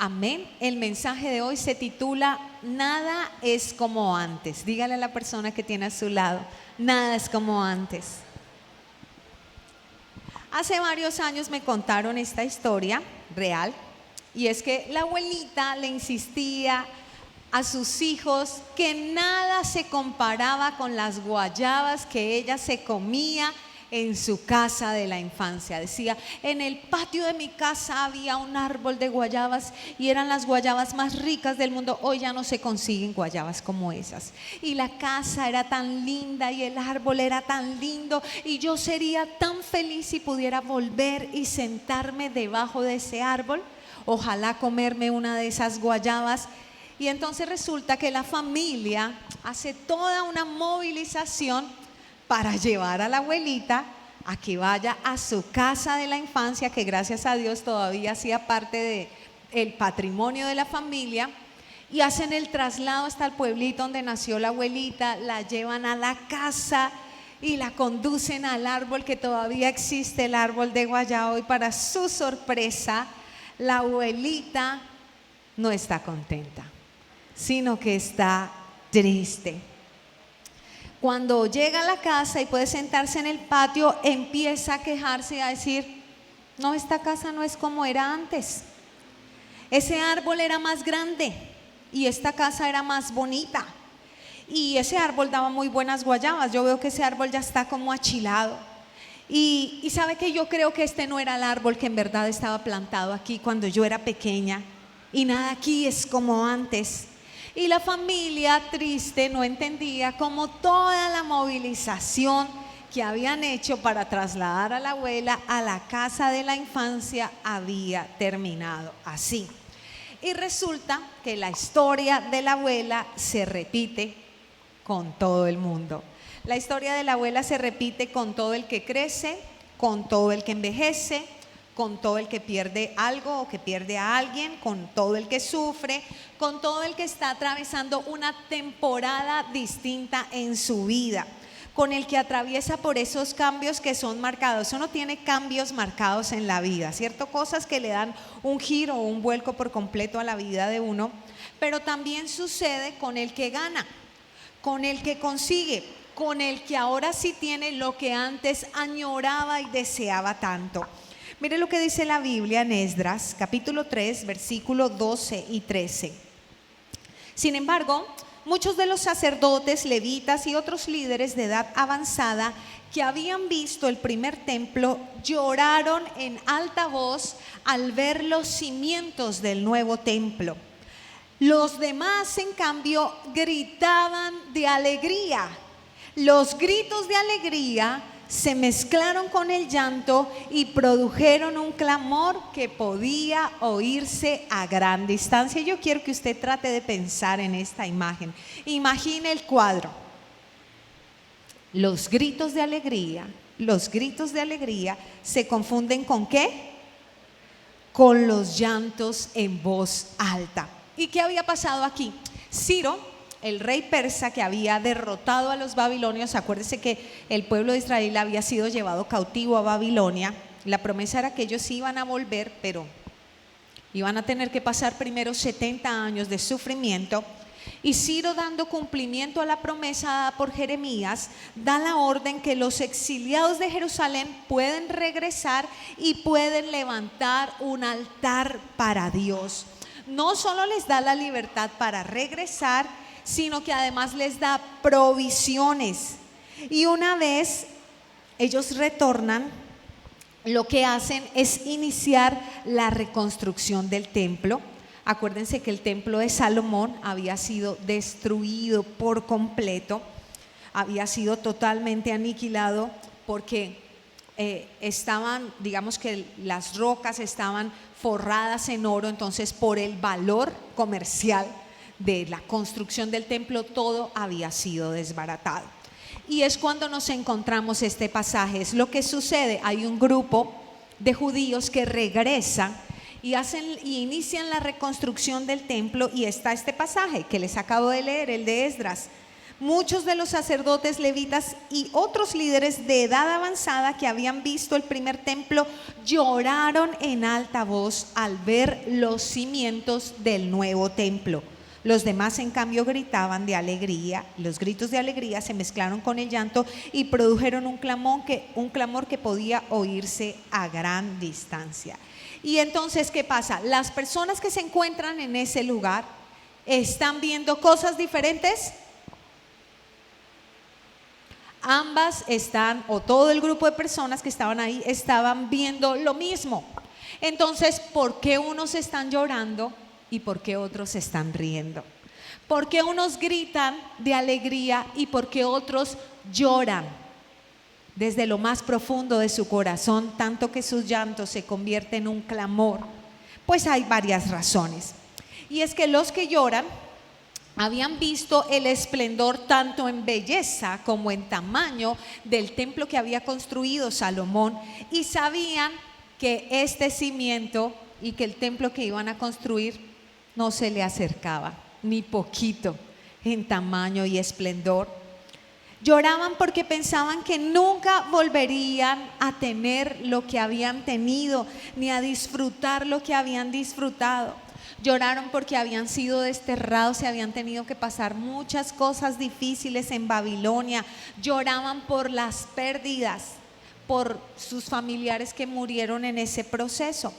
Amén. El mensaje de hoy se titula Nada es como antes. Dígale a la persona que tiene a su lado, nada es como antes. Hace varios años me contaron esta historia real, y es que la abuelita le insistía a sus hijos que nada se comparaba con las guayabas que ella se comía en su casa de la infancia. Decía: en el patio de mi casa había un árbol de guayabas y eran las guayabas más ricas del mundo. Hoy ya no se consiguen guayabas como esas. Y la casa era tan linda y el árbol era tan lindo, y yo sería tan feliz si pudiera volver y sentarme debajo de ese árbol. Ojalá comerme una de esas guayabas. Y entonces resulta que la familia hace toda una movilización para llevar a la abuelita a que vaya a su casa de la infancia, que gracias a Dios todavía hacía parte del patrimonio de la familia, y hacen el traslado hasta el pueblito donde nació la abuelita, la llevan a la casa y la conducen al árbol que todavía existe, el árbol de guayaba, y para su sorpresa, la abuelita no está contenta, sino que está triste. Cuando llega a la casa y puede sentarse en el patio, empieza a quejarse y a decir: no, esta casa no es como era antes. Ese árbol era más grande y esta casa era más bonita. Y ese árbol daba muy buenas guayabas. Yo veo que ese árbol ya está como achilado. Y sabe que yo creo que este no era el árbol que en verdad estaba plantado aquí cuando yo era pequeña. Y nada aquí es como antes. Y la familia triste no entendía cómo toda la movilización que habían hecho para trasladar a la abuela a la casa de la infancia había terminado así. Y resulta que la historia de la abuela se repite con todo el mundo. La historia de la abuela se repite con todo el que crece, con todo el que envejece, con todo el que pierde algo o que pierde a alguien, con todo el que sufre, con todo el que está atravesando una temporada distinta en su vida, con el que atraviesa por esos cambios que son marcados. Uno tiene cambios marcados en la vida, ¿cierto? Cosas que le dan un giro o un vuelco por completo a la vida de uno, pero también sucede con el que gana, con el que consigue, con el que ahora sí tiene lo que antes añoraba y deseaba tanto. Mire lo que dice la Biblia en Esdras, capítulo 3, versículos 12 y 13. Sin embargo, muchos de los sacerdotes, levitas y otros líderes de edad avanzada que habían visto el primer templo lloraron en alta voz al ver los cimientos del nuevo templo. Los demás, en cambio, gritaban de alegría. Los gritos de alegría se mezclaron con el llanto y produjeron un clamor que podía oírse a gran distancia. Yo quiero que usted trate de pensar en esta imagen. Imagine el cuadro. Los gritos de alegría se confunden ¿con qué? Con los llantos en voz alta. ¿Y qué había pasado aquí? Ciro, el rey persa que había derrotado a los babilonios, acuérdese que el pueblo de Israel había sido llevado cautivo a Babilonia. La promesa era que ellos iban a volver, pero iban a tener que pasar primero 70 años de sufrimiento. Y Ciro, dando cumplimiento a la promesa dada por Jeremías, da la orden que los exiliados de Jerusalén pueden regresar y pueden levantar un altar para Dios. No solo les da la libertad para regresar, sino que además les da provisiones. Y una vez ellos retornan, lo que hacen es iniciar la reconstrucción del templo. Acuérdense que el templo de Salomón había sido destruido por completo, había sido totalmente aniquilado porque estaban, digamos que las rocas estaban forradas en oro. Entonces, por el valor comercial de la construcción del templo, todo había sido desbaratado. Y es cuando nos encontramos este pasaje. Es lo que sucede: hay un grupo de judíos que regresan y inician la reconstrucción del templo, y está este pasaje que les acabo de leer, el de Esdras. Muchos de los sacerdotes, levitas y otros líderes de edad avanzada que habían visto el primer templo lloraron en alta voz al ver los cimientos del nuevo templo. Los demás, en cambio, gritaban de alegría. Los gritos de alegría se mezclaron con el llanto y produjeron un clamor que podía oírse a gran distancia. Y entonces, ¿qué pasa? Las personas que se encuentran en ese lugar están viendo cosas diferentes. Ambas están, o todo el grupo de personas que estaban ahí, estaban viendo lo mismo. Entonces, ¿por qué unos están llorando y por qué otros están riendo? ¿Por qué unos gritan de alegría y por qué otros lloran desde lo más profundo de su corazón, tanto que sus llantos se convierten en un clamor? Pues hay varias razones. Y es que los que lloran habían visto el esplendor tanto en belleza como en tamaño del templo que había construido Salomón y sabían que este cimiento y que el templo que iban a construir no se le acercaba ni poquito en tamaño y esplendor. Lloraban porque pensaban que nunca volverían a tener lo que habían tenido, ni a disfrutar lo que habían disfrutado. Lloraron porque habían sido desterrados y habían tenido que pasar muchas cosas difíciles en Babilonia. Lloraban por las pérdidas, por sus familiares que murieron en ese proceso.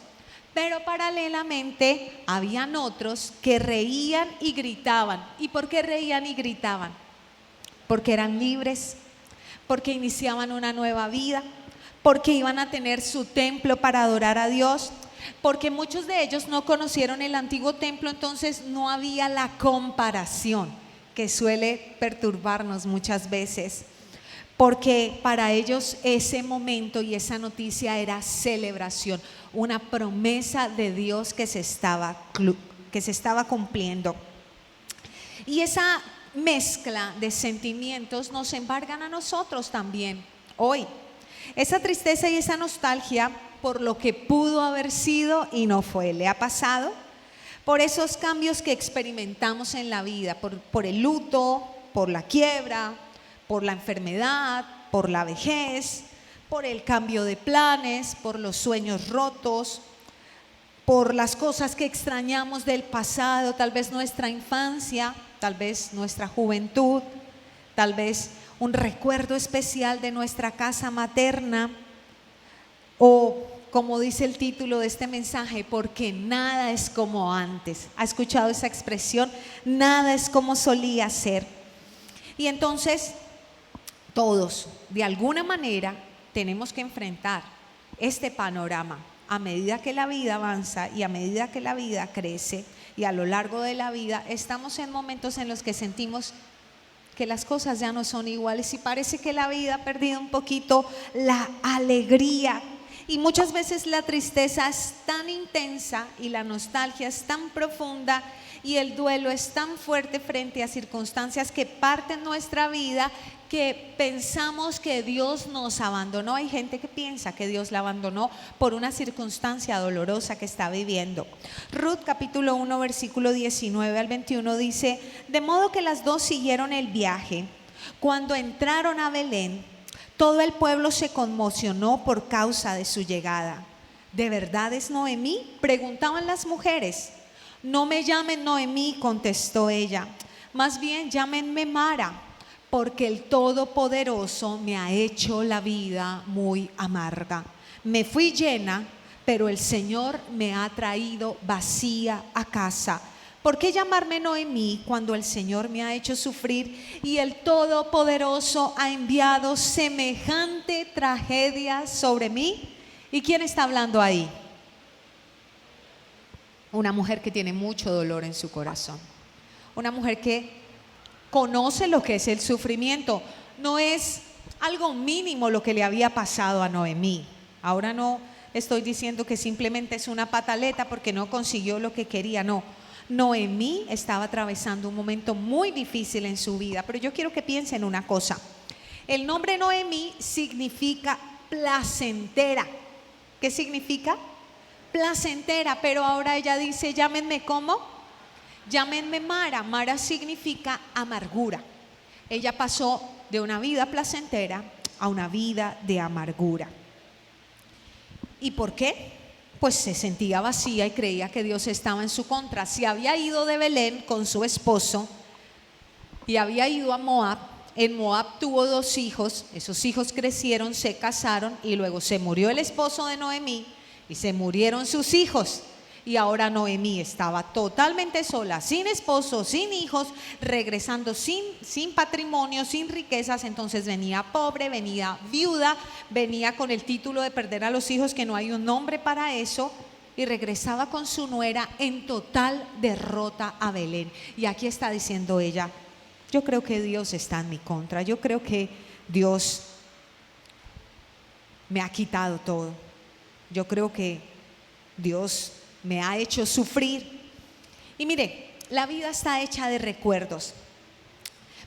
Pero paralelamente habían otros que reían y gritaban. ¿Y por qué reían y gritaban? Porque eran libres, porque iniciaban una nueva vida, porque iban a tener su templo para adorar a Dios. Porque muchos de ellos no conocieron el antiguo templo, entonces no había la comparación que suele perturbarnos muchas veces. Porque para ellos ese momento y esa noticia era celebración, una promesa de Dios que se estaba cumpliendo. Y esa mezcla de sentimientos nos embargan a nosotros también hoy. Esa tristeza y esa nostalgia por lo que pudo haber sido y no fue. ¿Le ha pasado? Por esos cambios que experimentamos en la vida, por el luto, por la quiebra, por la enfermedad, por la vejez, por el cambio de planes, por los sueños rotos, por las cosas que extrañamos del pasado, tal vez nuestra infancia, tal vez nuestra juventud, tal vez un recuerdo especial de nuestra casa materna, o como dice el título de este mensaje, porque nada es como antes. ¿Ha escuchado esa expresión? Nada es como solía ser. Y entonces todos, de alguna manera, tenemos que enfrentar este panorama a medida que la vida avanza y a medida que la vida crece, y a lo largo de la vida estamos en momentos en los que sentimos que las cosas ya no son iguales y parece que la vida ha perdido un poquito la alegría. Y muchas veces la tristeza es tan intensa y la nostalgia es tan profunda y el duelo es tan fuerte frente a circunstancias que parten nuestra vida que pensamos que Dios nos abandonó. Hay gente que piensa que Dios la abandonó por una circunstancia dolorosa que está viviendo. Ruth capítulo 1 versículo 19 al 21 dice: de modo que las dos siguieron el viaje. Cuando entraron a Belén, todo el pueblo se conmocionó por causa de su llegada. ¿De verdad es Noemí?, preguntaban las mujeres. No me llamen Noemí, contestó ella, más bien llámenme Mara, porque el Todopoderoso me ha hecho la vida muy amarga. Me fui llena, pero el Señor me ha traído vacía a casa. ¿Por qué llamarme Noemí cuando el Señor me ha hecho sufrir y el Todopoderoso ha enviado semejante tragedia sobre mí? ¿Y quién está hablando ahí? Una mujer que tiene mucho dolor en su corazón. Una mujer que conoce lo que es el sufrimiento. No es algo mínimo lo que le había pasado a Noemí. Ahora no estoy diciendo que simplemente es una pataleta porque no consiguió lo que quería, no. Noemí estaba atravesando un momento muy difícil en su vida, pero yo quiero que piensen una cosa. El nombre Noemí significa placentera. ¿Qué significa? Placentera, pero ahora ella dice, llámenme ¿cómo? Llámenme Mara. Mara significa amargura. ella pasó de una vida placentera a una vida de amargura. ¿Y por qué? Pues se sentía vacía y creía que Dios estaba en su contra. Se había ido de Belén con su esposo y había ido a Moab. En Moab tuvo 2 hijos, esos hijos crecieron, se casaron y luego se murió el esposo de Noemí y se murieron sus hijos. Y ahora Noemí estaba totalmente sola, sin esposo, sin hijos, regresando sin patrimonio, sin riquezas. Entonces venía pobre, venía viuda, venía con el título de perder a los hijos, que no hay un nombre para eso, y regresaba con su nuera en total derrota a Belén. Y aquí está diciendo ella: yo creo que Dios está en mi contra, yo creo que Dios me ha quitado todo, yo creo que Dios me ha hecho sufrir. Y mire, la vida está hecha de recuerdos,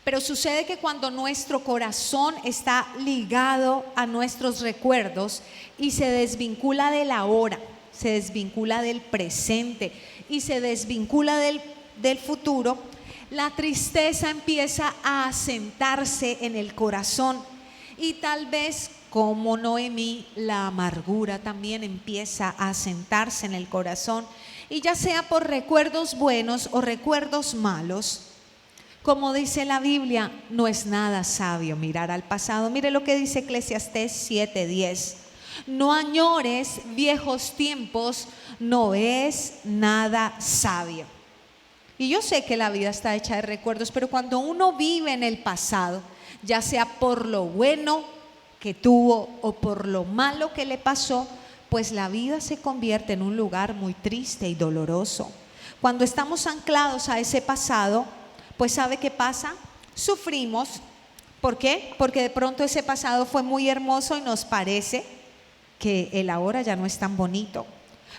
pero sucede que cuando nuestro corazón está ligado a nuestros recuerdos y se desvincula del ahora, se desvincula del presente y se desvincula del futuro, la tristeza empieza a asentarse en el corazón. Y tal vez, como Noemí, la amargura también empieza a asentarse en el corazón. Y ya sea por recuerdos buenos o recuerdos malos, como dice la Biblia, no es nada sabio mirar al pasado. Mire lo que dice Eclesiastés 7:10: no añores viejos tiempos, no es nada sabio. Y yo sé que la vida está hecha de recuerdos, pero cuando uno vive en el pasado, ya sea por lo bueno que tuvo o por lo malo que le pasó, pues la vida se convierte en un lugar muy triste y doloroso. Cuando estamos anclados a ese pasado, pues ¿sabe qué pasa? Sufrimos. ¿Por qué? Porque de pronto ese pasado fue muy hermoso y nos parece que el ahora ya no es tan bonito.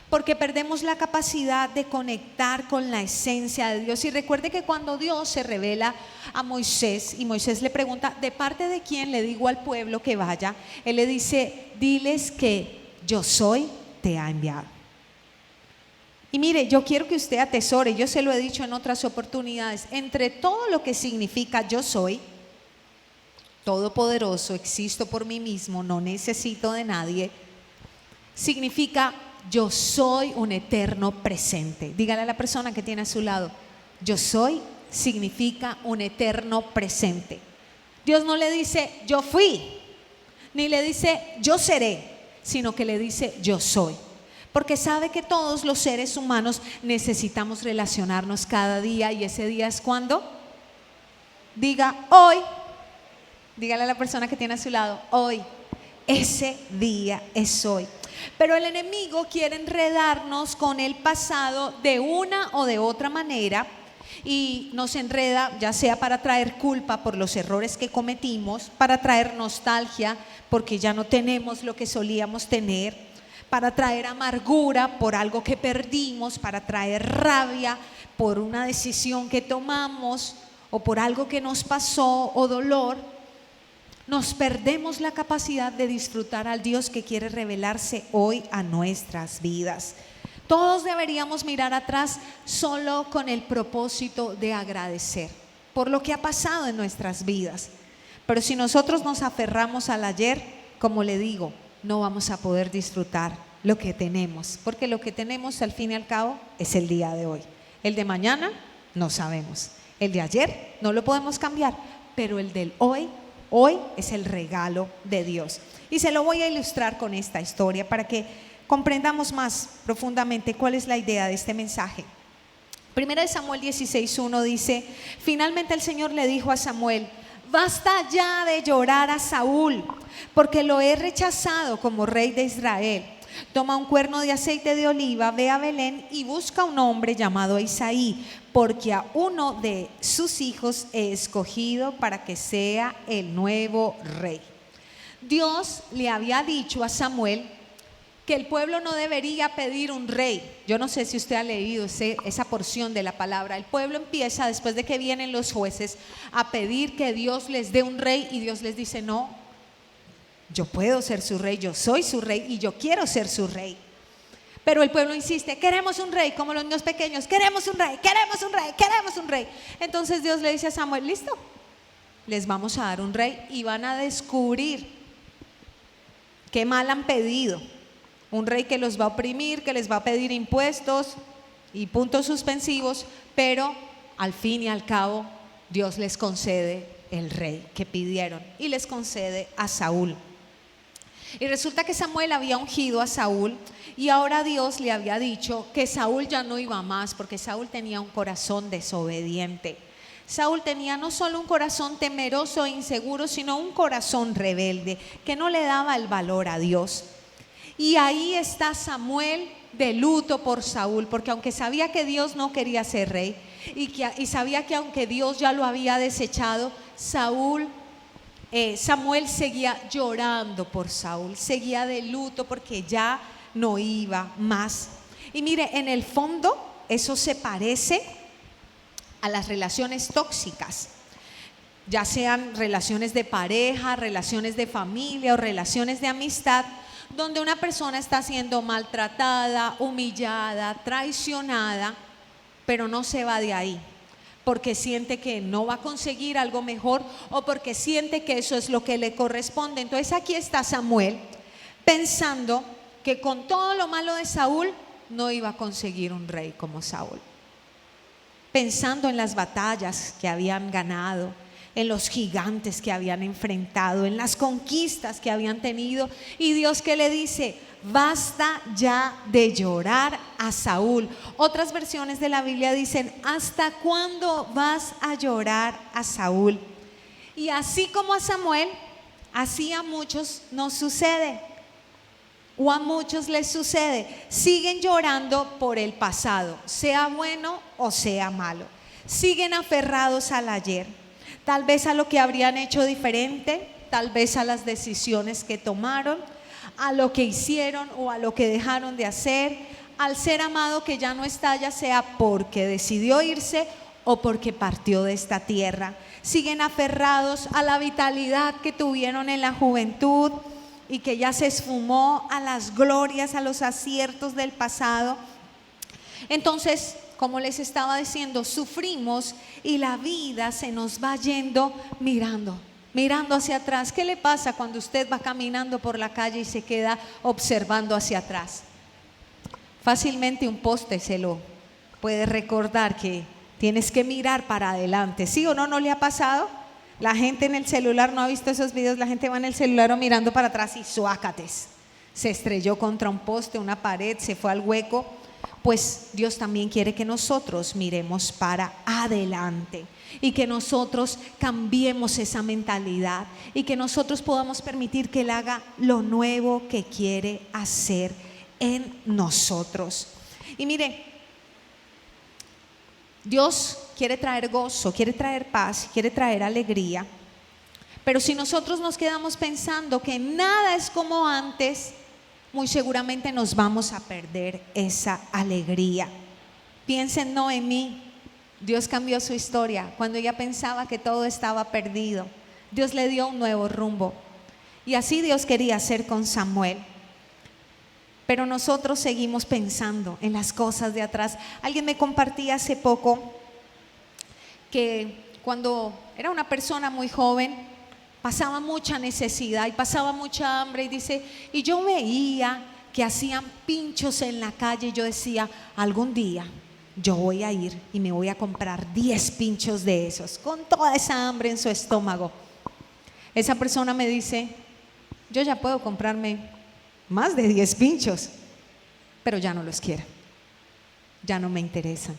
Porque perdemos la capacidad de conectar con la esencia de Dios. Y recuerde que cuando Dios se revela a Moisés y Moisés le pregunta: ¿de parte de quién le digo al pueblo que vaya? Él le dice: diles que yo soy te ha enviado. Y mire, yo quiero que usted atesore, yo se lo he dicho en otras oportunidades, entre todo lo que significa yo soy, todopoderoso, existo por mí mismo, no necesito de nadie, significa yo soy un eterno presente. Dígale a la persona que tiene a su lado: yo soy significa un eterno presente. Dios no le dice yo fui, ni le dice yo seré, sino que le dice yo soy. Porque sabe que todos los seres humanos necesitamos relacionarnos cada día, y ese día es cuando diga hoy. Dígale a la persona que tiene a su lado: hoy. Ese día es hoy. Pero el enemigo quiere enredarnos con el pasado de una o de otra manera, y nos enreda ya sea para traer culpa por los errores que cometimos, para traer nostalgia porque ya no tenemos lo que solíamos tener, para traer amargura por algo que perdimos, para traer rabia por una decisión que tomamos o por algo que nos pasó, o dolor. Nos perdemos la capacidad de disfrutar al Dios que quiere revelarse hoy a nuestras vidas. Todos deberíamos mirar atrás solo con el propósito de agradecer por lo que ha pasado en nuestras vidas. Pero si nosotros nos aferramos al ayer, como le digo, no vamos a poder disfrutar lo que tenemos, porque lo que tenemos al fin y al cabo es el día de hoy. El de mañana no sabemos, el de ayer no lo podemos cambiar, pero el del hoy es el regalo de Dios. Y se lo voy a ilustrar con esta historia para que comprendamos más profundamente cuál es la idea de este mensaje. Primera de Samuel 16:1 dice: finalmente el Señor le dijo a Samuel: basta ya de llorar a Saúl, porque lo he rechazado como rey de Israel. Toma un cuerno de aceite de oliva, ve a Belén y busca un hombre llamado Isaí, porque a uno de sus hijos he escogido para que sea el nuevo rey. Dios le había dicho a Samuel que el pueblo no debería pedir un rey. Yo no sé si usted ha leído esa porción de la palabra. El pueblo empieza, después de que vienen los jueces, a pedir que Dios les dé un rey, y Dios les dice: no, yo puedo ser su rey, yo soy su rey y yo quiero ser su rey. Pero el pueblo insiste: queremos un rey, como los niños pequeños, queremos un rey, queremos un rey, queremos un rey. Entonces Dios le dice a Samuel: listo, les vamos a dar un rey, y van a descubrir qué mal han pedido. Un rey que los va a oprimir, que les va a pedir impuestos y puntos suspensivos, pero al fin y al cabo Dios les concede el rey que pidieron y les concede a Saúl. Y resulta que Samuel había ungido a Saúl, y ahora Dios le había dicho que Saúl ya no iba más, porque Saúl tenía un corazón desobediente. Saúl tenía no solo un corazón temeroso e inseguro, sino un corazón rebelde que no le daba el valor a Dios. Y ahí está Samuel de luto por Saúl, porque aunque sabía que Dios no quería ser rey y sabía que aunque Dios ya lo había desechado, Samuel seguía llorando por Saúl, seguía de luto porque ya no iba más. Y mire, en el fondo eso se parece a las relaciones tóxicas, ya sean relaciones de pareja, relaciones de familia o relaciones de amistad, donde una persona está siendo maltratada, humillada, traicionada, pero no se va de ahí porque siente que no va a conseguir algo mejor o porque siente que eso es lo que le corresponde. Entonces aquí está Samuel pensando que con todo lo malo de Saúl no iba a conseguir un rey como Saúl, pensando en las batallas que habían ganado, en los gigantes que habían enfrentado, en las conquistas que habían tenido. Y Dios, ¿qué le dice? Basta ya de llorar a Saúl. Otras versiones de la Biblia dicen: ¿hasta cuándo vas a llorar a Saúl? Y así como a Samuel, así a muchos nos sucede, o a muchos les sucede. Siguen llorando por el pasado, sea bueno o sea malo. Siguen aferrados al ayer, tal vez a lo que habrían hecho diferente, tal vez a las decisiones que tomaron, a lo que hicieron o a lo que dejaron de hacer, al ser amado que ya no está, ya sea porque decidió irse o porque partió de esta tierra. Siguen aferrados a la vitalidad que tuvieron en la juventud y que ya se esfumó, a las glorias, a los aciertos del pasado. Entonces, como les estaba diciendo, sufrimos y la vida se nos va yendo mirando hacia atrás. ¿Qué le pasa cuando usted va caminando por la calle y se queda observando hacia atrás? Fácilmente un poste se lo puede recordar que tienes que mirar para adelante. ¿Sí o no? ¿No le ha pasado? La gente en el celular, ¿no ha visto esos videos? La gente va en el celular o mirando para atrás y suácates, se estrelló contra un poste, una pared, se fue al hueco. Pues Dios también quiere que nosotros miremos para adelante y que nosotros cambiemos esa mentalidad y que nosotros podamos permitir que Él haga lo nuevo que quiere hacer en nosotros. Y mire, Dios quiere traer gozo, quiere traer paz, quiere traer alegría, pero si nosotros nos quedamos pensando que nada es como antes, muy seguramente nos vamos a perder esa alegría. Piensen en Noemí. Dios cambió su historia. Cuando ella pensaba que todo estaba perdido, Dios le dio un nuevo rumbo. Y así Dios quería hacer con Samuel. Pero nosotros seguimos pensando en las cosas de atrás. Alguien me compartía hace poco que cuando era una persona muy joven pasaba mucha necesidad y pasaba mucha hambre, y dice, y yo veía que hacían pinchos en la calle y yo decía, algún día yo voy a ir y me voy a comprar 10 pinchos de esos, con toda esa hambre en su estómago. Esa persona me dice, yo ya puedo comprarme más de 10 pinchos, pero ya no los quiero, ya no me interesan.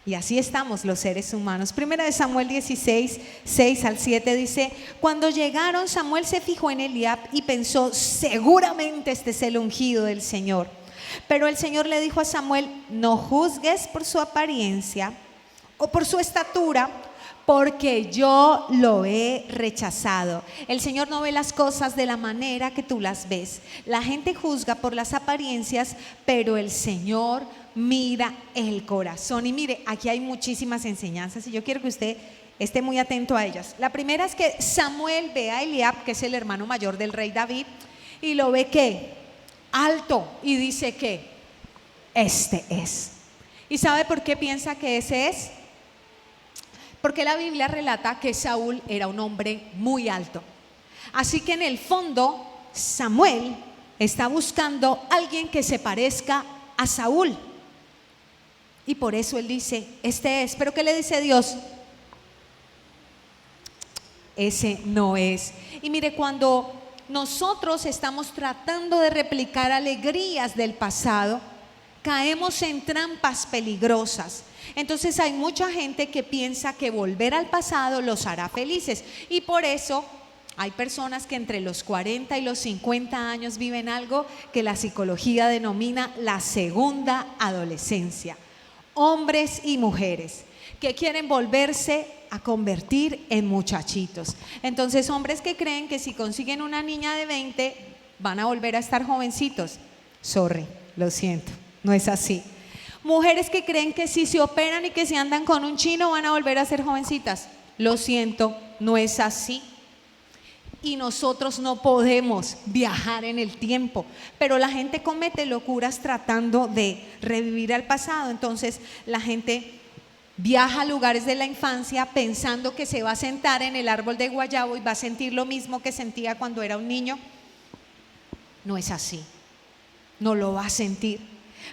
Y así estamos los seres humanos. Primera de Samuel 16, 6 al 7 dice: cuando llegaron, Samuel se fijó en Eliab y pensó, seguramente este es el ungido del Señor. Pero el Señor le dijo a Samuel, no juzgues por su apariencia o por su estatura, porque yo lo he rechazado. El Señor no ve las cosas de la manera que tú las ves. La gente juzga por las apariencias, pero el Señor mira el corazón. Y mire, aquí hay muchísimas enseñanzas y yo quiero que usted esté muy atento a ellas. La primera es que Samuel ve a Eliab, que es el hermano mayor del rey David, y lo ve que alto, y dice que este es. ¿Y sabe por qué piensa que ese es? Porque la Biblia relata que Saúl era un hombre muy alto. Así que en el fondo Samuel está buscando a alguien que se parezca a Saúl. Y por eso él dice, este es. Pero ¿qué le dice Dios? Ese no es. Y mire, cuando nosotros estamos tratando de replicar alegrías del pasado, caemos en trampas peligrosas. Entonces hay mucha gente que piensa que volver al pasado los hará felices, y por eso hay personas que entre los 40 y los 50 años viven algo que la psicología denomina la segunda adolescencia. Hombres y mujeres que quieren volverse a convertir en muchachitos. Entonces, hombres que creen que si consiguen una niña de 20 van a volver a estar jovencitos. Sorry, lo siento, no es así. Mujeres que creen que si se operan y que si andan con un chino van a volver a ser jovencitas. Lo siento, no es así. Y nosotros no podemos viajar en el tiempo, pero la gente comete locuras tratando de revivir al pasado. Entonces la gente viaja a lugares de la infancia pensando que se va a sentar en el árbol de guayabo y va a sentir lo mismo que sentía cuando era un niño. No es así, no lo va a sentir.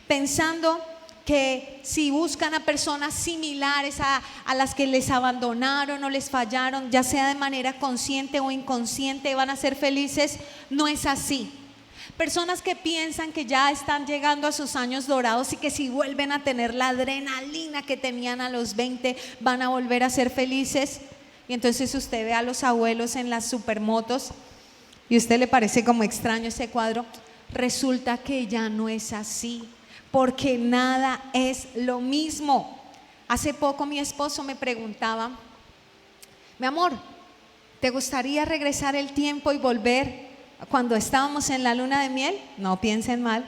Pensando que si buscan a personas similares a las que les abandonaron o les fallaron, ya sea de manera consciente o inconsciente, van a ser felices. No es así. Personas que piensan que ya están llegando a sus años dorados y que si vuelven a tener la adrenalina que tenían a los 20 van a volver a ser felices. Y entonces usted ve a los abuelos en las supermotos y a usted le parece como extraño ese cuadro. Resulta que ya no es así, porque nada es lo mismo. Hace poco mi esposo me preguntaba: mi amor, ¿te gustaría regresar el tiempo y volver cuando estábamos en la luna de miel? No piensen mal.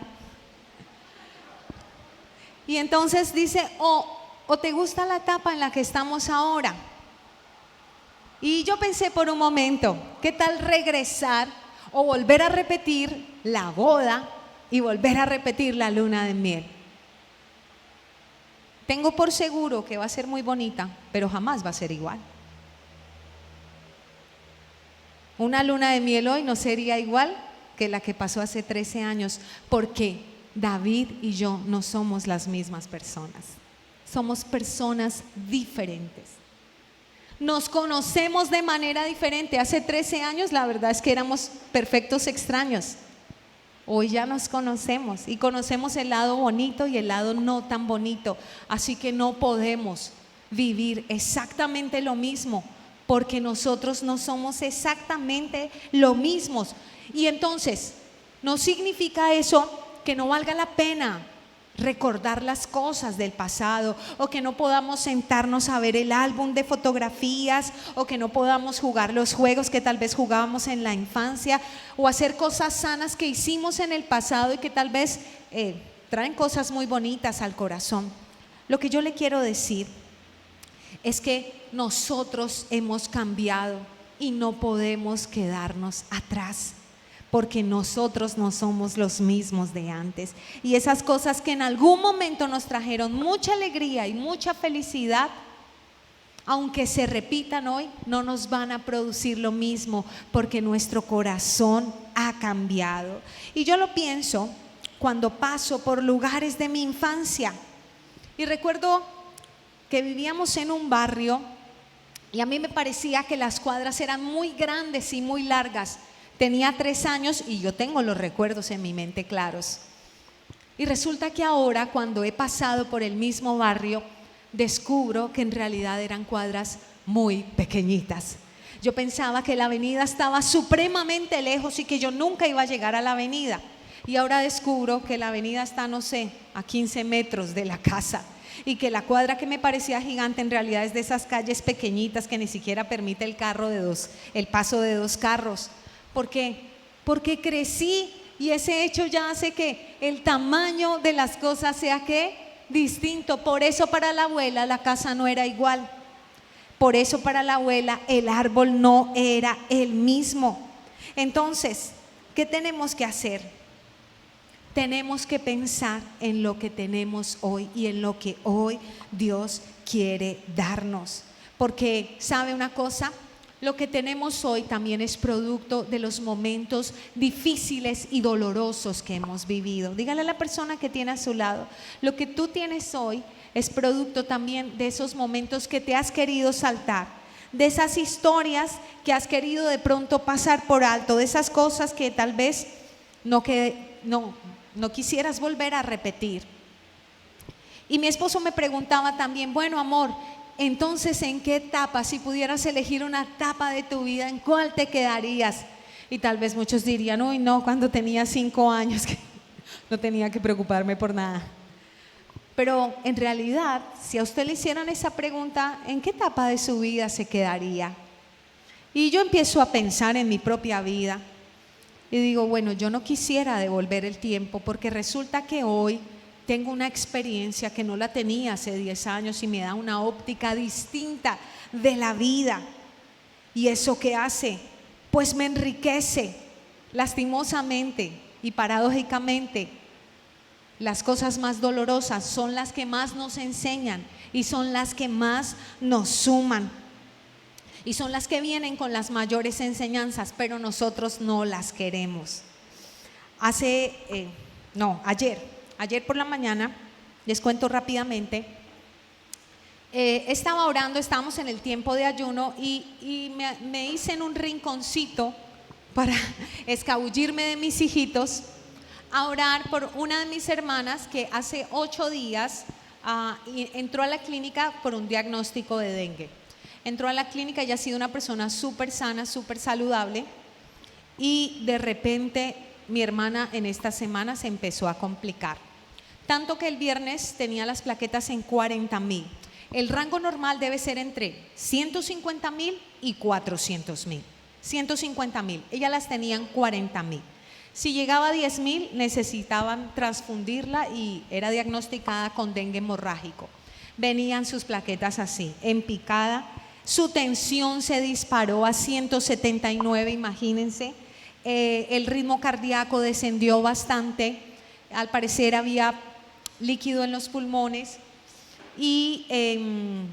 Y entonces dice, o te gusta la etapa en la que estamos ahora. Y yo pensé por un momento, ¿qué tal regresar o volver a repetir la boda y volver a repetir la luna de miel? Tengo por seguro que va a ser muy bonita, pero jamás va a ser igual. Una luna de miel hoy no sería igual que la que pasó hace 13 años, porque David y yo no somos las mismas personas. Somos personas diferentes. Nos conocemos de manera diferente. Hace 13 años la verdad es que éramos perfectos extraños. Hoy ya nos conocemos y conocemos el lado bonito y el lado no tan bonito. Así que no podemos vivir exactamente lo mismo, porque nosotros no somos exactamente lo mismos. Y entonces, no significa eso que no valga la pena recordar las cosas del pasado, o que no podamos sentarnos a ver el álbum de fotografías, o que no podamos jugar los juegos que tal vez jugábamos en la infancia, o hacer cosas sanas que hicimos en el pasado y que tal vez traen cosas muy bonitas al corazón. Lo que yo le quiero decir es que nosotros hemos cambiado y no podemos quedarnos atrás, porque nosotros no somos los mismos de antes. Y esas cosas que en algún momento nos trajeron mucha alegría y mucha felicidad, aunque se repitan hoy, no nos van a producir lo mismo, porque nuestro corazón ha cambiado. Y yo lo pienso cuando paso por lugares de mi infancia y recuerdo que vivíamos en un barrio y a mí me parecía que las cuadras eran muy grandes y muy largas. Tenía 3 años y yo tengo los recuerdos en mi mente claros. Y resulta que ahora, cuando he pasado por el mismo barrio, descubro que en realidad eran cuadras muy pequeñitas. Yo pensaba que la avenida estaba supremamente lejos y que yo nunca iba a llegar a la avenida. Y ahora descubro que la avenida está, no sé, a 15 metros de la casa. Y que la cuadra que me parecía gigante en realidad es de esas calles pequeñitas que ni siquiera permite el paso de 2 carros. ¿Por qué? Porque crecí, y ese hecho ya hace que el tamaño de las cosas sea ¿qué? Distinto. Por eso para la abuela la casa no era igual. Por eso para la abuela el árbol no era el mismo. Entonces, ¿qué tenemos que hacer? Tenemos que pensar en lo que tenemos hoy y en lo que hoy Dios quiere darnos. porque ¿sabe una cosa? Lo que tenemos hoy también es producto de los momentos difíciles y dolorosos que hemos vivido. Dígale a la persona que tiene a su lado, lo que tú tienes hoy es producto también de esos momentos que te has querido saltar, de esas historias que has querido de pronto pasar por alto, de esas cosas que tal vez no quisieras volver a repetir. Y mi esposo me preguntaba también, bueno, amor, entonces, ¿en qué etapa, si pudieras elegir una etapa de tu vida, en cuál te quedarías? Y tal vez muchos dirían, uy, no, cuando tenía 5 años, que no tenía que preocuparme por nada. Pero en realidad, si a usted le hicieran esa pregunta, ¿en qué etapa de su vida se quedaría? Y yo empiezo a pensar en mi propia vida y digo, bueno, yo no quisiera devolver el tiempo, porque resulta que hoy tengo una experiencia que no la tenía hace 10 años y me da una óptica distinta de la vida. ¿Y eso qué hace? Pues me enriquece. Lastimosamente y paradójicamente, las cosas más dolorosas son las que más nos enseñan y son las que más nos suman. Y son las que vienen con las mayores enseñanzas, pero nosotros no las queremos. Ayer por la mañana, les cuento rápidamente, estaba orando, estábamos en el tiempo de ayuno y me hice en un rinconcito para escabullirme de mis hijitos a orar por una de mis hermanas que hace 8 días entró a la clínica por un diagnóstico de dengue. Entró a la clínica, ella ha sido una persona súper sana, súper saludable, y de repente mi hermana en esta semana se empezó a complicar. Tanto que el viernes tenía las plaquetas en 40,000. El rango normal debe ser entre 150,000 y 400,000. 150,000, ella las tenía en 40,000. Si llegaba a 10,000 necesitaban transfundirla y era diagnosticada con dengue hemorrágico. Venían sus plaquetas así, en picada. Su tensión se disparó a 179, imagínense. El ritmo cardíaco descendió bastante. Al parecer había líquido en los pulmones y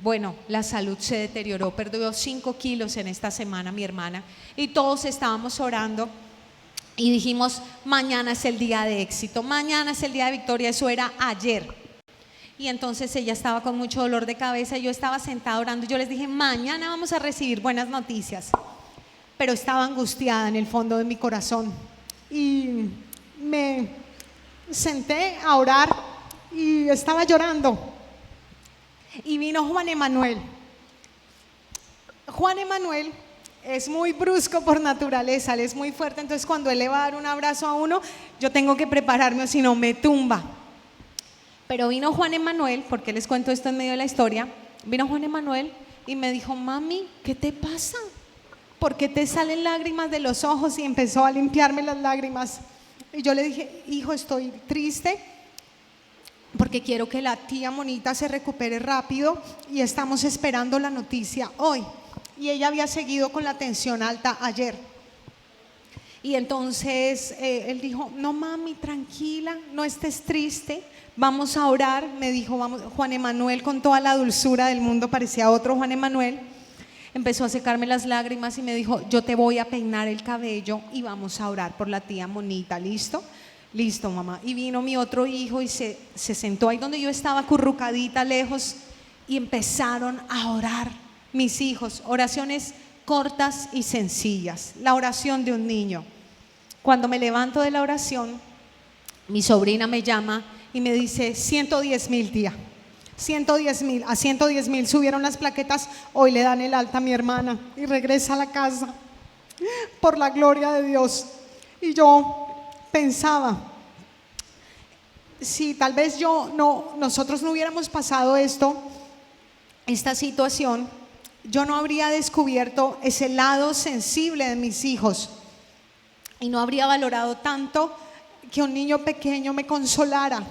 bueno, la salud se deterioró. Perdió 5 kilos en esta semana mi hermana y todos estábamos orando y dijimos, mañana es el día de éxito, mañana es el día de victoria. Eso era ayer. Y entonces ella estaba con mucho dolor de cabeza y yo estaba sentada orando. Yo les dije, mañana vamos a recibir buenas noticias. Pero estaba angustiada en el fondo de mi corazón y me senté a orar y estaba llorando. Y vino Juan Emanuel. Juan Emanuel es muy brusco por naturaleza, él es muy fuerte, entonces cuando él le va a dar un abrazo a uno, yo tengo que prepararme o si no me tumba. Pero vino Juan Emanuel, porque les cuento esto en medio de la historia, vino Juan Emanuel y me dijo, mami, ¿qué te pasa? ¿Por qué te salen lágrimas de los ojos? Y empezó a limpiarme las lágrimas. Y yo le dije, hijo, estoy triste porque quiero que la tía Monita se recupere rápido y estamos esperando la noticia hoy. Y ella había seguido con la tensión alta ayer. Y entonces él dijo, no mami, tranquila, no estés triste, vamos a orar. Me dijo, vamos. Juan Emanuel, con toda la dulzura del mundo, parecía otro Juan Emanuel, empezó a secarme las lágrimas y me dijo, yo te voy a peinar el cabello y vamos a orar por la tía Monita. ¿Listo? Listo, mamá. Y vino mi otro hijo y se sentó ahí donde yo estaba, acurrucadita lejos, y empezaron a orar mis hijos, oraciones cortas y sencillas, la oración de un niño. Cuando me levanto de la oración, mi sobrina me llama y me dice, 110,000 tía, 110,000, a 110,000 subieron las plaquetas, hoy le dan el alta a mi hermana y regresa a la casa, por la gloria de Dios. Y yo pensaba, si tal vez nosotros no hubiéramos pasado esta situación, yo no habría descubierto ese lado sensible de mis hijos y no habría valorado tanto que un niño pequeño me consolara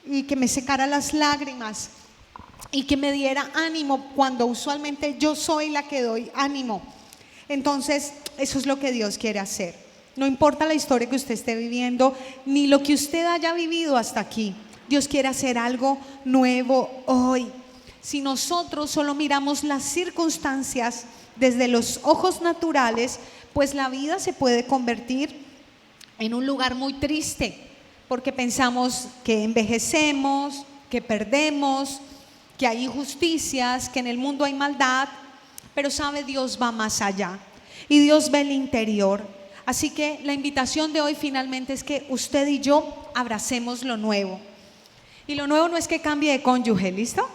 y que me secara las lágrimas y que me diera ánimo cuando usualmente yo soy la que doy ánimo. Entonces, eso es lo que Dios quiere hacer. No importa la historia que usted esté viviendo, ni lo que usted haya vivido hasta aquí. Dios quiere hacer algo nuevo hoy. Si nosotros solo miramos las circunstancias desde los ojos naturales, pues la vida se puede convertir en un lugar muy triste, porque pensamos que envejecemos, que perdemos, que hay injusticias, que en el mundo hay maldad, pero sabe, Dios va más allá y Dios ve el interior. Así que la invitación de hoy finalmente es que usted y yo abracemos lo nuevo. Y lo nuevo no es que cambie de cónyuge, ¿listo?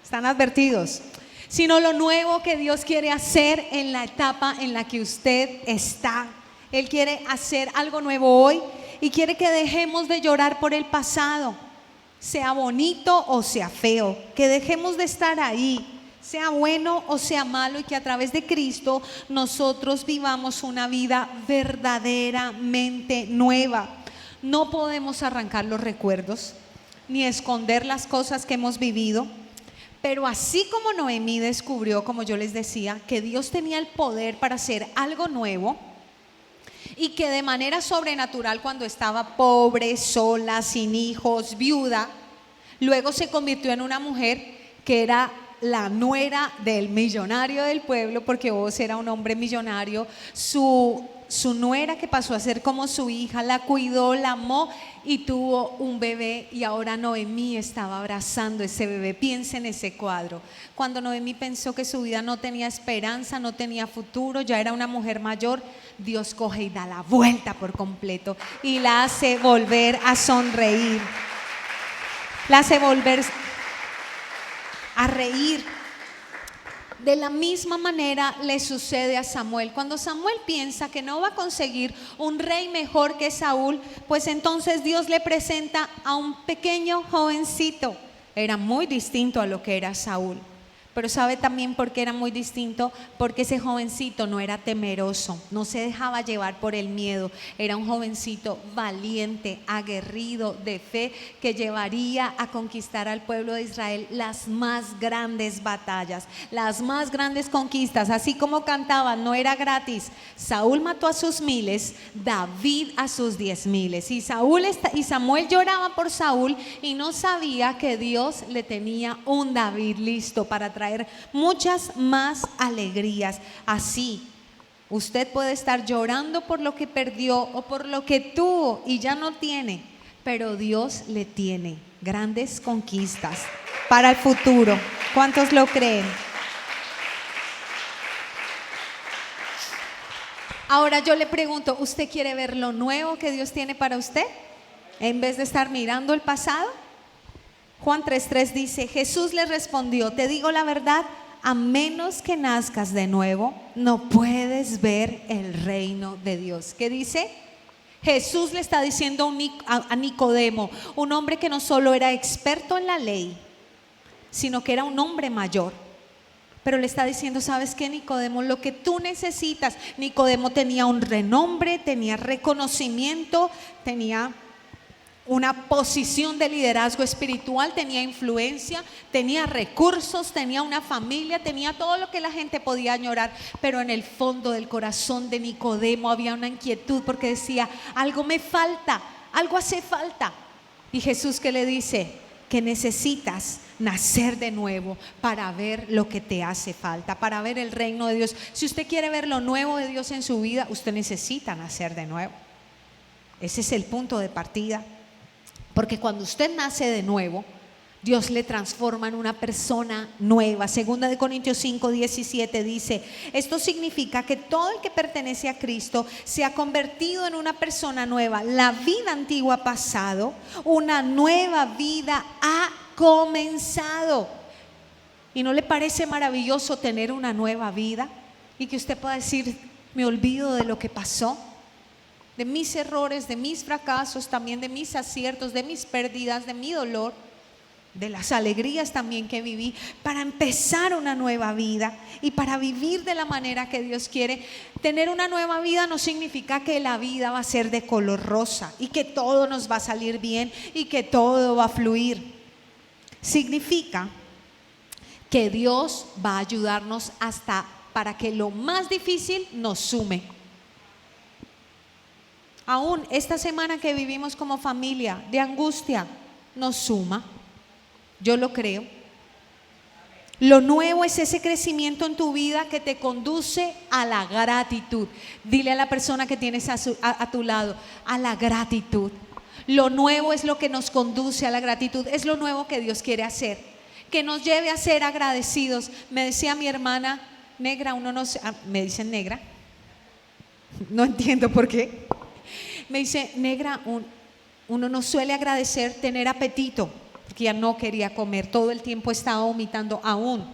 Están advertidos. Sino lo nuevo que Dios quiere hacer en la etapa en la que usted está. Él quiere hacer algo nuevo hoy y quiere que dejemos de llorar por el pasado, sea bonito o sea feo, que dejemos de estar ahí, sea bueno o sea malo, y que a través de Cristo nosotros vivamos una vida verdaderamente nueva. No podemos arrancar los recuerdos ni esconder las cosas que hemos vivido, pero así como Noemí descubrió, como yo les decía, que Dios tenía el poder para hacer algo nuevo, y que de manera sobrenatural, cuando estaba pobre, sola, sin hijos, viuda, luego se convirtió en una mujer que era la nuera del millonario del pueblo, porque Booz era un hombre millonario. Su nuera, que pasó a ser como su hija, la cuidó, la amó y tuvo un bebé, y ahora Noemí estaba abrazando ese bebé. Piensa en ese cuadro. Cuando Noemí pensó que su vida no tenía esperanza, no tenía futuro, ya era una mujer mayor, Dios coge y da la vuelta por completo y la hace volver a sonreír, la hace volver a reír. De la misma manera le sucede a Samuel. Cuando Samuel piensa que no va a conseguir un rey mejor que Saúl, pues entonces Dios le presenta a un pequeño jovencito. Era muy distinto a lo que era Saúl. Pero ¿sabe también por qué era muy distinto? Porque ese jovencito no era temeroso, no se dejaba llevar por el miedo. Era un jovencito valiente, aguerrido, de fe, que llevaría a conquistar al pueblo de Israel las más grandes batallas, las más grandes conquistas. Así como cantaban, no era gratis. Saúl mató a sus miles, David a sus 10,000. Y Samuel lloraba por Saúl y no sabía que Dios le tenía un David listo para traer muchas más alegrías. Así, usted puede estar llorando por lo que perdió o por lo que tuvo y ya no tiene, pero Dios le tiene grandes conquistas para el futuro. ¿Cuántos lo creen? Ahora yo le pregunto, ¿usted quiere ver lo nuevo que Dios tiene para usted en vez de estar mirando el pasado? Juan 3:3 dice: Jesús le respondió, te digo la verdad, a menos que nazcas de nuevo, no puedes ver el reino de Dios. ¿Qué dice? Jesús le está diciendo a Nicodemo, un hombre que no solo era experto en la ley, sino que era un hombre mayor. Pero le está diciendo, ¿sabes qué, Nicodemo? Lo que tú necesitas. Nicodemo tenía un renombre, tenía reconocimiento, tenía una posición de liderazgo espiritual, tenía influencia, tenía recursos, tenía una familia, tenía todo lo que la gente podía añorar, pero en el fondo del corazón de Nicodemo había una inquietud, porque decía, algo me falta, algo hace falta. Y Jesús, ¿qué le dice? Que necesitas nacer de nuevo para ver lo que te hace falta, para ver el reino de Dios. Si usted quiere ver lo nuevo de Dios en su vida, usted necesita nacer de nuevo. Ese es el punto de partida. Porque cuando usted nace de nuevo, Dios le transforma en una persona nueva. Segunda de Corintios 5:17 dice, esto significa que todo el que pertenece a Cristo se ha convertido en una persona nueva. La vida antigua ha pasado, una nueva vida ha comenzado. ¿Y no le parece maravilloso tener una nueva vida? Y que usted pueda decir, me olvido de lo que pasó, de mis errores, de mis fracasos, también de mis aciertos, de mis pérdidas, de mi dolor, de las alegrías también que viví, para empezar una nueva vida y para vivir de la manera que Dios quiere. Tener una nueva vida no significa que la vida va a ser de color rosa y que todo nos va a salir bien y que todo va a fluir. Significa que Dios va a ayudarnos hasta para que lo más difícil nos sume. Aún esta semana que vivimos como familia de angustia nos suma, yo lo creo. Lo nuevo es ese crecimiento en tu vida que te conduce a la gratitud. Dile a la persona que tienes a tu lado, a la gratitud. Lo nuevo es lo que nos conduce a la gratitud. Es lo nuevo que Dios quiere hacer, que nos lleve a ser agradecidos. Me decía mi hermana, negra, me dicen negra, no entiendo por qué. Me dice, negra, uno no suele agradecer tener apetito, porque ya no quería comer, todo el tiempo estaba vomitando, aún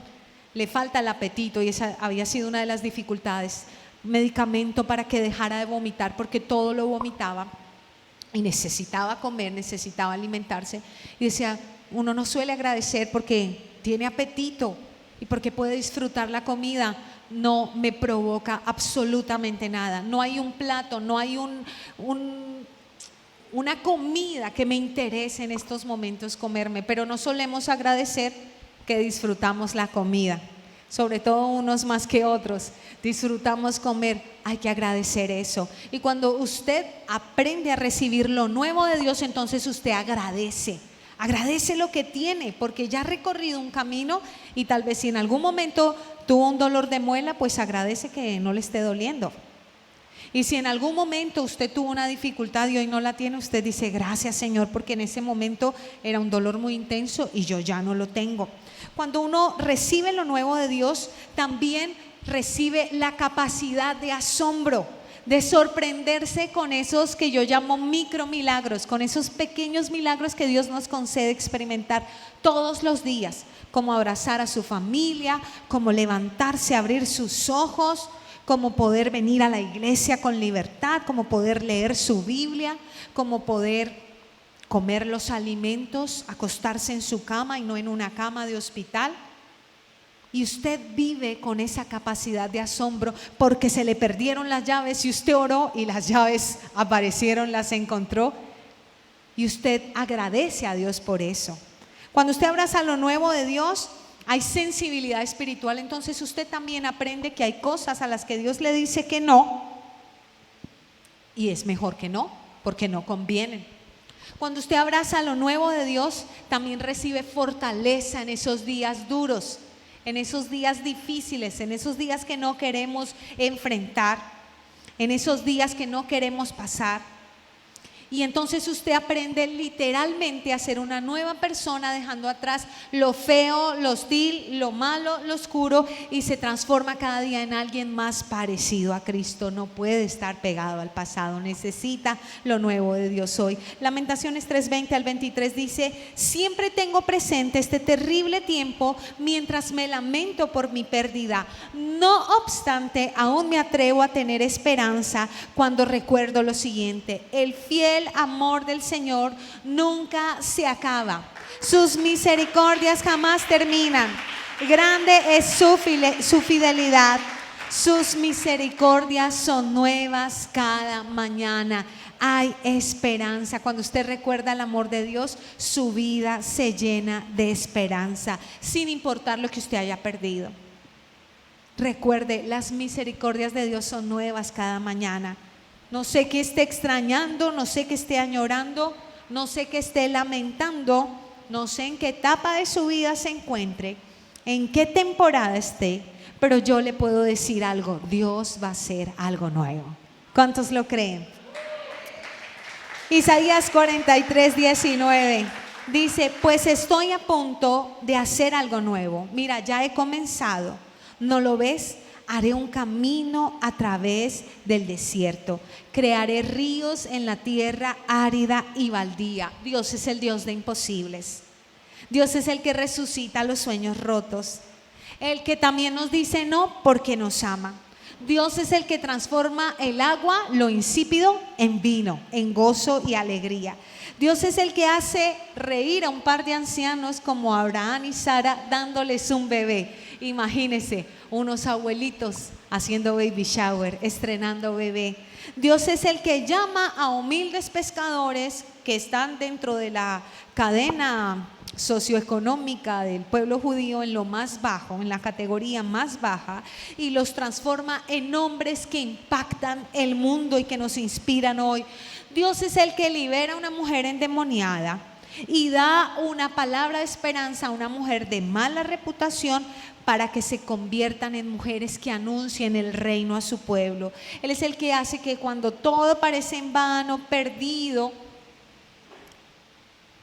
le falta el apetito, y esa había sido una de las dificultades. Medicamento para que dejara de vomitar, porque todo lo vomitaba y necesitaba comer, necesitaba alimentarse. Y decía, uno no suele agradecer porque tiene apetito y porque puede disfrutar la comida. No me provoca absolutamente nada. No hay un plato, no hay una comida que me interese en estos momentos comerme, pero no solemos agradecer que disfrutamos la comida, sobre todo unos más que otros. Disfrutamos comer, hay que agradecer eso. Y cuando usted aprende a recibir lo nuevo de Dios, entonces usted agradece lo que tiene, porque ya ha recorrido un camino, y tal vez si en algún momento tuvo un dolor de muela, pues agradece que no le esté doliendo. Y si en algún momento usted tuvo una dificultad y hoy no la tiene, usted dice, gracias Señor, porque en ese momento era un dolor muy intenso y yo ya no lo tengo. Cuando uno recibe lo nuevo de Dios, también recibe la capacidad de asombro, de sorprenderse con esos que yo llamo micro milagros, con esos pequeños milagros que Dios nos concede experimentar todos los días, como abrazar a su familia, como levantarse, abrir sus ojos, como poder venir a la iglesia con libertad, como poder leer su Biblia, como poder comer los alimentos, acostarse en su cama y no en una cama de hospital. Y usted vive con esa capacidad de asombro porque se le perdieron las llaves y usted oró y las llaves aparecieron, las encontró, y usted agradece a Dios por eso. Cuando usted abraza lo nuevo de Dios, hay sensibilidad espiritual. Entonces usted también aprende que hay cosas a las que Dios le dice que no, y es mejor que no, porque no convienen. Cuando usted abraza lo nuevo de Dios, también recibe fortaleza en esos días duros, en esos días difíciles, en esos días que no queremos enfrentar, en esos días que no queremos pasar. Y entonces usted aprende literalmente a ser una nueva persona, dejando atrás lo feo, lo hostil, lo malo, lo oscuro, y se transforma cada día en alguien más parecido a Cristo. No puede estar pegado al pasado, necesita lo nuevo de Dios hoy. Lamentaciones 3:20 al 23 dice: siempre tengo presente este terrible tiempo mientras me lamento por mi pérdida. No obstante, aún me atrevo a tener esperanza cuando recuerdo lo siguiente: el fiel amor del Señor nunca se acaba, sus misericordias jamás terminan, grande es su fidelidad, sus misericordias son nuevas cada mañana. Hay esperanza. Cuando usted recuerda el amor de Dios, su vida se llena de esperanza, sin importar lo que usted haya perdido. Recuerde, las misericordias de Dios son nuevas cada mañana. No sé qué esté extrañando, no sé qué esté añorando, no sé qué esté lamentando, no sé en qué etapa de su vida se encuentre, en qué temporada esté, pero yo le puedo decir algo: Dios va a hacer algo nuevo. ¿Cuántos lo creen? Isaías 43:19 dice: pues estoy a punto de hacer algo nuevo. Mira, ya he comenzado. ¿No lo ves? Haré un camino a través del desierto. Crearé ríos en la tierra árida y baldía. Dios es el Dios de imposibles. Dios es el que resucita los sueños rotos. El que también nos dice no porque nos ama. Dios es el que transforma el agua, lo insípido, en vino, en gozo y alegría. Dios es el que hace reír a un par de ancianos como Abraham y Sara dándoles un bebé. Imagínense, unos abuelitos haciendo baby shower, estrenando bebé. Dios es el que llama a humildes pescadores que están dentro de la cadena socioeconómica del pueblo judío, en lo más bajo, en la categoría más baja, y los transforma en hombres que impactan el mundo y que nos inspiran hoy. Dios es el que libera a una mujer endemoniada. y da una palabra de esperanza a una mujer de mala reputación para que se conviertan en mujeres que anuncien el reino a su pueblo. Él es el que hace que cuando todo parece en vano, perdido,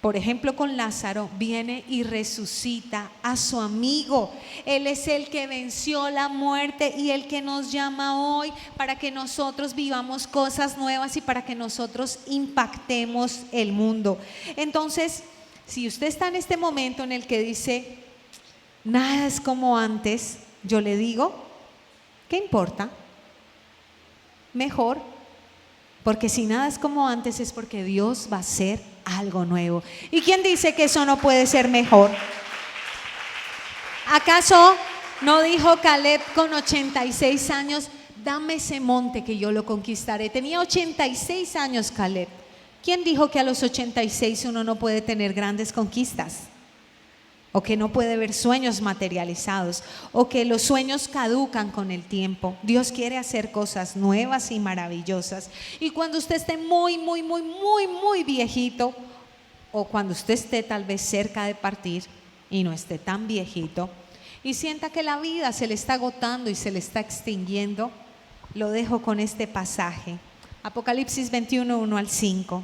por ejemplo con Lázaro, viene y resucita a su amigo. Él es el que venció la muerte y el que nos llama hoy para que nosotros vivamos cosas nuevas y para que nosotros impactemos el mundo. Entonces, si usted está en este momento en el que dice, nada es como antes, yo le digo, ¿qué importa? Mejor, porque si nada es como antes es porque Dios va a hacer algo nuevo. ¿Y quién dice que eso no puede ser mejor? ¿Acaso no dijo Caleb con 86 años, dame ese monte que yo lo conquistaré? Tenía 86 años Caleb. ¿Quién dijo que a los 86 uno no puede tener grandes conquistas? O que no puede ver sueños materializados, o que los sueños caducan con el tiempo. Dios quiere hacer cosas nuevas y maravillosas. Y cuando usted esté muy viejito, o cuando usted esté tal vez cerca de partir y no esté tan viejito, y sienta que la vida se le está agotando y se le está extinguiendo, lo dejo con este pasaje. Apocalipsis 21, 1 al 5.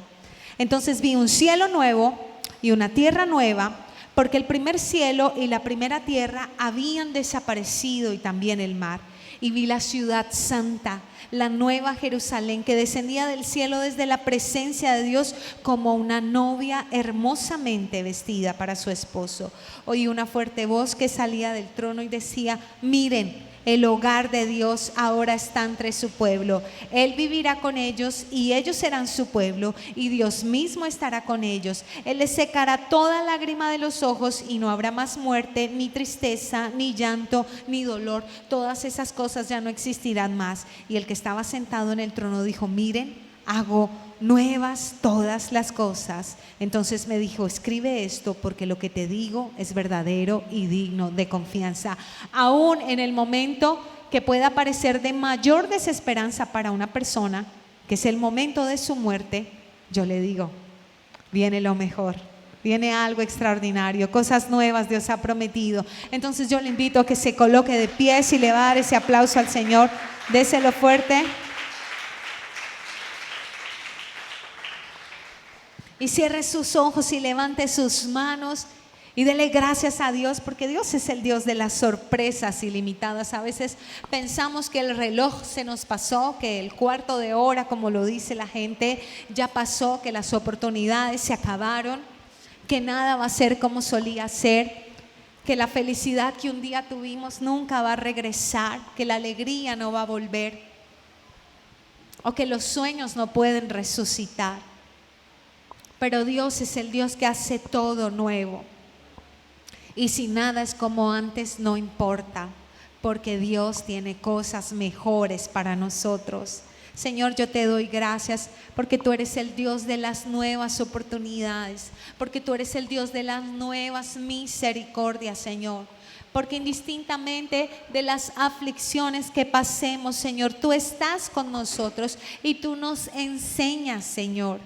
Entonces vi un cielo nuevo y una tierra nueva, porque el primer cielo y la primera tierra habían desaparecido y también el mar. Y vi la ciudad santa, la nueva Jerusalén, que descendía del cielo desde la presencia de Dios como una novia hermosamente vestida para su esposo. Oí una fuerte voz que salía del trono y decía, miren, el hogar de Dios ahora está entre su pueblo. Él vivirá con ellos y ellos serán su pueblo y Dios mismo estará con ellos. Él les secará toda lágrima de los ojos y no habrá más muerte, ni tristeza, ni llanto, ni dolor. Todas esas cosas ya no existirán más. Y el que estaba sentado en el trono dijo, miren, hago nuevas todas las cosas. Entonces me dijo, escribe esto porque lo que te digo es verdadero y digno de confianza. Aún en el momento que pueda parecer de mayor desesperanza para una persona, que es el momento de su muerte, yo le digo, viene lo mejor, viene algo extraordinario, cosas nuevas Dios ha prometido. Entonces yo le invito a que se coloque de pie y le va a dar ese aplauso al Señor, déselo fuerte. Y cierre sus ojos y levante sus manos y dele gracias a Dios, porque Dios es el Dios de las sorpresas ilimitadas. A veces pensamos que el reloj se nos pasó, que el cuarto de hora, como lo dice la gente, ya pasó, que las oportunidades se acabaron, que nada va a ser como solía ser, que la felicidad que un día tuvimos nunca va a regresar, que la alegría no va a volver, o que los sueños no pueden resucitar. Pero Dios es el Dios que hace todo nuevo. Y si nada es como antes, no importa, porque Dios tiene cosas mejores para nosotros. Señor, yo te doy gracias porque tú eres el Dios de las nuevas oportunidades, porque tú eres el Dios de las nuevas misericordias, Señor. Porque indistintamente de las aflicciones que pasemos, Señor, tú estás con nosotros y tú nos enseñas, Señor.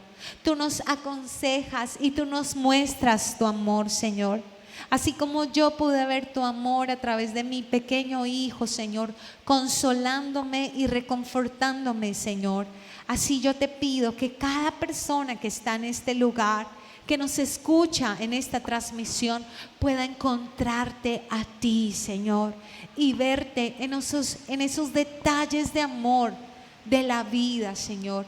Tú nos aconsejas y tú nos muestras tu amor, Señor. Así como yo pude ver tu amor a través de mi pequeño hijo, Señor, consolándome y reconfortándome, Señor. Así yo te pido que cada persona que está en este lugar, que nos escucha en esta transmisión, pueda encontrarte a ti, Señor, y verte en esos detalles de amor de la vida, Señor.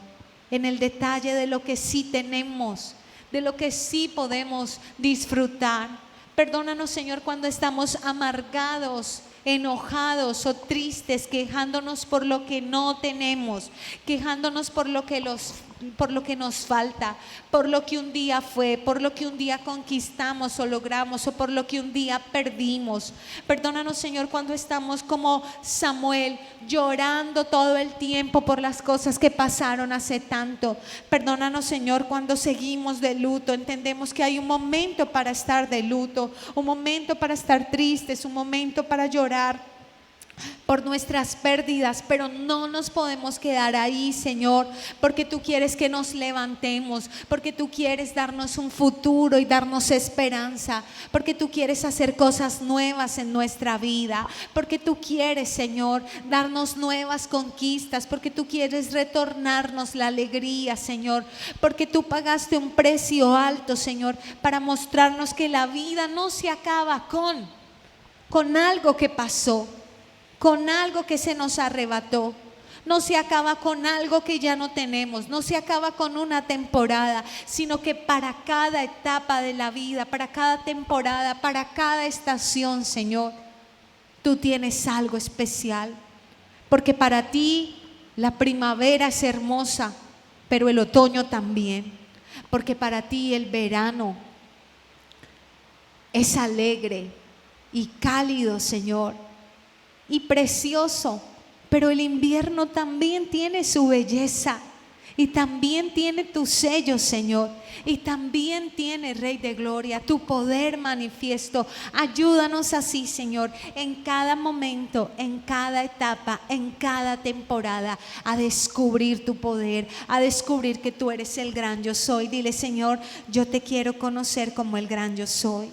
En el detalle de lo que sí tenemos, de lo que sí podemos disfrutar. Perdónanos, Señor, cuando estamos amargados, enojados o tristes, quejándonos por lo que no tenemos, quejándonos por lo que nos falta, por lo que un día fue, por lo que un día conquistamos o logramos, o por lo que un día perdimos. Perdónanos, Señor, cuando estamos como Samuel, llorando todo el tiempo por las cosas que pasaron hace tanto. Perdónanos, Señor, cuando seguimos de luto. Entendemos que hay un momento para estar de luto, un momento para estar tristes, un momento para llorar. por nuestras pérdidas, pero no nos podemos quedar ahí, Señor, porque tú quieres que nos levantemos, porque tú quieres darnos un futuro y darnos esperanza, porque tú quieres hacer cosas nuevas en nuestra vida, porque tú quieres, Señor, darnos nuevas conquistas, porque tú quieres retornarnos la alegría, Señor, porque tú pagaste un precio alto, Señor, para mostrarnos que la vida no se acaba con algo que pasó, con algo que se nos arrebató. No se acaba con algo que ya no tenemos, no se acaba con una temporada, sino que para cada etapa de la vida, para cada temporada, para cada estación, Señor, tú tienes algo especial. Porque para ti la primavera es hermosa, pero el otoño también. Porque para ti el verano es alegre y cálido, Señor, y precioso, pero el invierno también tiene su belleza y también tiene tu sello, Señor, y también tiene, Rey de Gloria, tu poder manifiesto. Ayúdanos así, Señor, en cada momento, en cada etapa, en cada temporada, a descubrir tu poder, a descubrir que tú eres el gran yo soy. Dile: Señor, yo te quiero conocer como el gran yo soy.